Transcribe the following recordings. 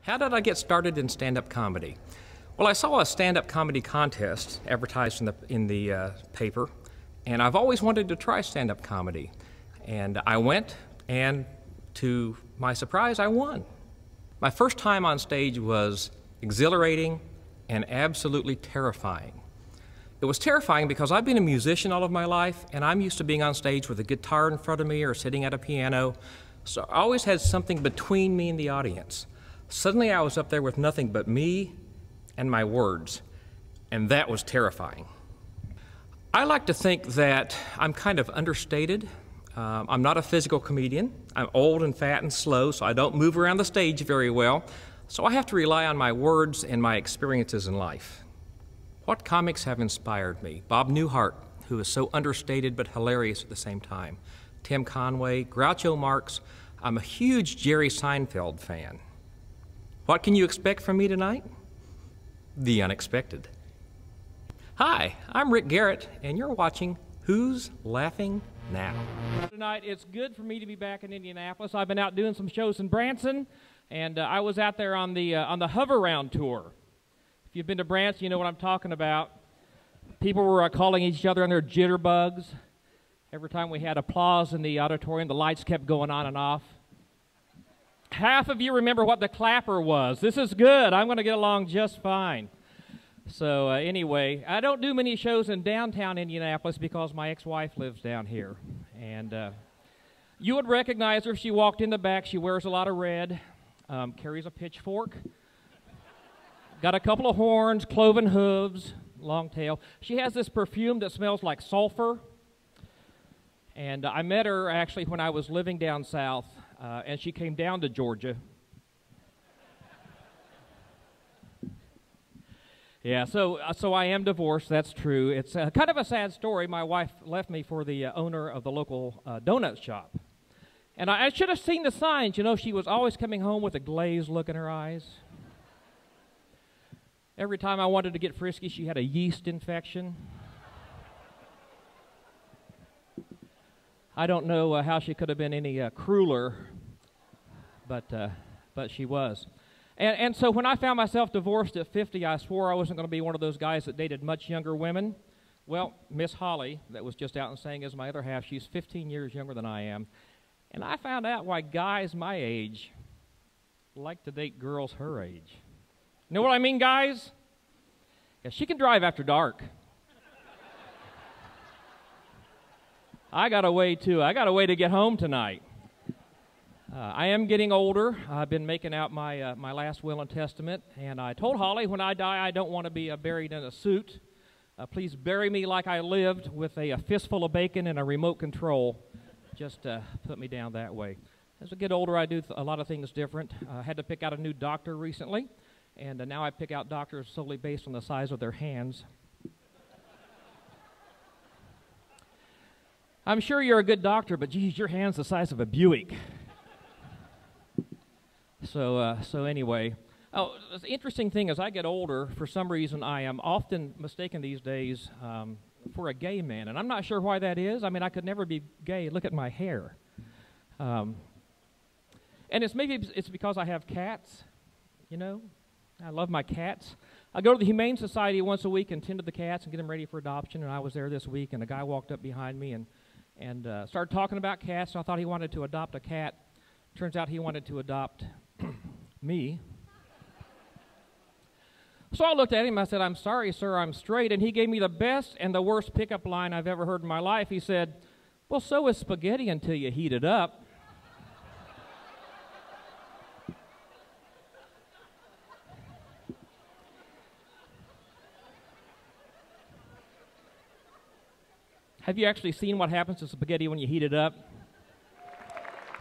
How did I get started in stand-up comedy? Well, I saw a stand-up comedy contest advertised in the paper, and I've always wanted to try stand-up comedy. And I went, and to my surprise, I won. My first time on stage was exhilarating and absolutely terrifying. It was terrifying because I've been a musician all of my life, and I'm used to being on stage with a guitar in front of me or sitting at a piano, so I always had something between me and the audience. Suddenly I was up there with nothing but me and my words, and that was terrifying. I like to think that I'm kind of understated. I'm not a physical comedian. I'm old and fat and slow, so I don't move around the stage very well, so I have to rely on my words and my experiences in life. What comics have inspired me? Bob Newhart, who is so understated but hilarious at the same time. Tim Conway, Groucho Marx. I'm a huge Jerry Seinfeld fan. What can you expect from me tonight? The unexpected. Hi, I'm Rick Garrett, and you're watching Who's Laughing Now? Tonight, it's good for me to be back in Indianapolis. I've been out doing some shows in Branson, and I was out there on the Hover Round tour. If you've been to Branson, you know what I'm talking about. People were calling each other on their jitterbugs. Every time we had applause in the auditorium, the lights kept going on and off. Half of you remember what the clapper was. This is good. I'm going to get along just fine. So anyway, I don't do many shows in downtown Indianapolis because my ex-wife lives down here. And you would recognize her if she walked in the back. She wears a lot of red, carries a pitchfork, got a couple of horns, cloven hooves, long tail. She has this perfume that smells like sulfur. And I met her actually when I was living down south, and she came down to Georgia. Yeah, so I am divorced, that's true. It's kind of a sad story. My wife left me for the owner of the local donut shop. And I should have seen the signs. You know, she was always coming home with a glazed look in her eyes. Every time I wanted to get frisky, she had a yeast infection. I don't know how she could have been any crueler, but she was. And so when I found myself divorced at 50, I swore I wasn't going to be one of those guys that dated much younger women. Well, Miss Holly, that was just out and saying is my other half, she's 15 years younger than I am. And I found out why guys my age like to date girls her age. You know what I mean, guys? Yeah, she can drive after dark. I got a way to get home tonight. I am getting older. I've been making out my last will and testament, and I told Holly when I die I don't want to be buried in a suit. Please bury me like I lived with a fistful of bacon and a remote control. Just put me down that way. As I get older, I do a lot of things different. I had to pick out a new doctor recently, and now I pick out doctors solely based on the size of their hands. I'm sure you're a good doctor, but geez, your hand's the size of a Buick. So anyway, the interesting thing as I get older, for some reason I am often mistaken these days for a gay man, and I'm not sure why that is. I mean, I could never be gay. Look at my hair. And maybe it's because I have cats, you know. I love my cats. I go to the Humane Society once a week and tend to the cats and get them ready for adoption, and I was there this week, and a guy walked up behind me and started talking about cats, and I thought he wanted to adopt a cat. Turns out he wanted to adopt me. So I looked at him, I said, "I'm sorry, sir, I'm straight," and he gave me the best and the worst pickup line I've ever heard in my life. He said, "Well, so is spaghetti until you heat it up." Have you actually seen what happens to spaghetti when you heat it up?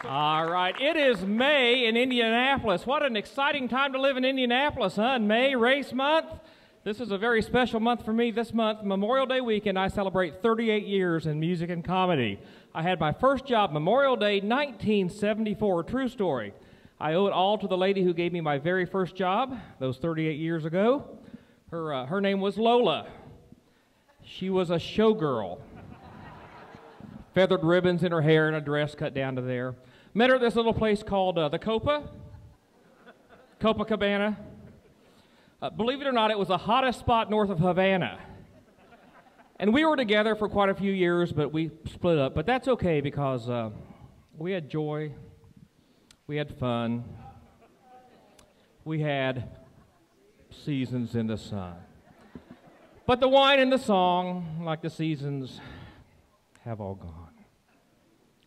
All right, it is May in Indianapolis. What an exciting time to live in Indianapolis, huh? May, race month. This is a very special month for me. This month, Memorial Day weekend, I celebrate 38 years in music and comedy. I had my first job Memorial Day 1974, true story. I owe it all to the lady who gave me my very first job, those 38 years ago. Her name was Lola. She was a showgirl. Feathered ribbons in her hair and a dress cut down to there. Met her at this little place called the Copa. Copacabana. Believe it or not, it was the hottest spot north of Havana. And we were together for quite a few years, but we split up. But that's okay because we had joy, we had fun, we had seasons in the sun. But the wine and the song, like the seasons, have all gone.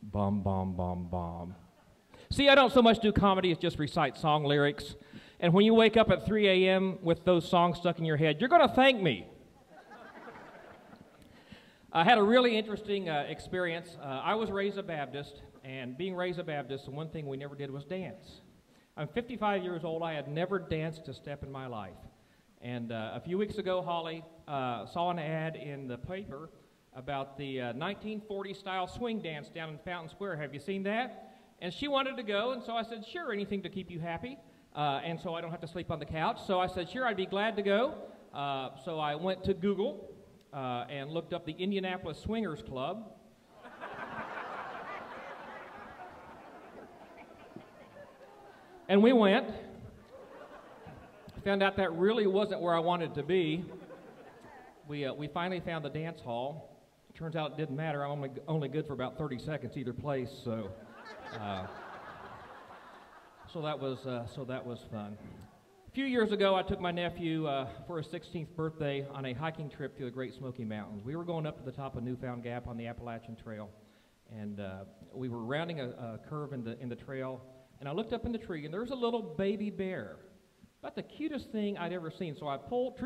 Bum, bum, bum, bum. See, I don't so much do comedy as just recite song lyrics. And when you wake up at 3 a.m. with those songs stuck in your head, you're going to thank me. I had a really interesting experience. I was raised a Baptist, and being raised a Baptist, the one thing we never did was dance. I'm 55 years old. I had never danced a step in my life. And a few weeks ago, Holly saw an ad in the paper about the 1940-style swing dance down in Fountain Square. Have you seen that? And she wanted to go, and so I said, sure, anything to keep you happy, and so I don't have to sleep on the couch. So I said, sure, I'd be glad to go. So I went to Google and looked up the Indianapolis Swingers Club. And we went. Found out that really wasn't where I wanted to be. We finally found the dance hall. Turns out it didn't matter. I'm only good for about 30 seconds either place, so that was fun. A few years ago, I took my nephew for his 16th birthday on a hiking trip through the Great Smoky Mountains. We were going up to the top of Newfound Gap on the Appalachian Trail, and we were rounding a curve in the trail, and I looked up in the tree, and there was a little baby bear. About the cutest thing I'd ever seen. So I pulled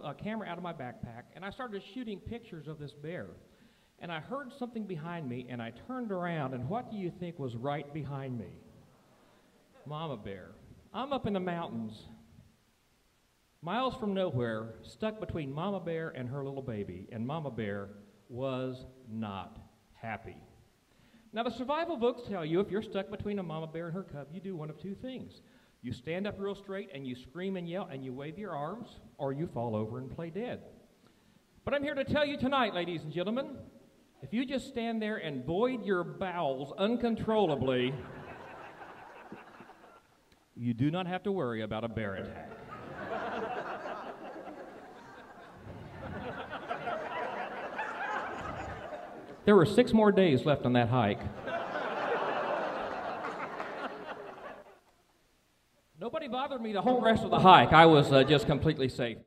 a camera out of my backpack, and I started shooting pictures of this bear. And I heard something behind me, and I turned around, and what do you think was right behind me? Mama bear. I'm up in the mountains, miles from nowhere, stuck between Mama bear and her little baby, and Mama bear was not happy. Now, the survival books tell you if you're stuck between a mama bear and her cub, you do one of two things. You stand up real straight and you scream and yell and you wave your arms, or you fall over and play dead. But I'm here to tell you tonight, ladies and gentlemen, if you just stand there and void your bowels uncontrollably, you do not have to worry about a bear attack. There were 6 more days left on that hike. Nobody bothered me the whole rest of the hike. I was just completely safe.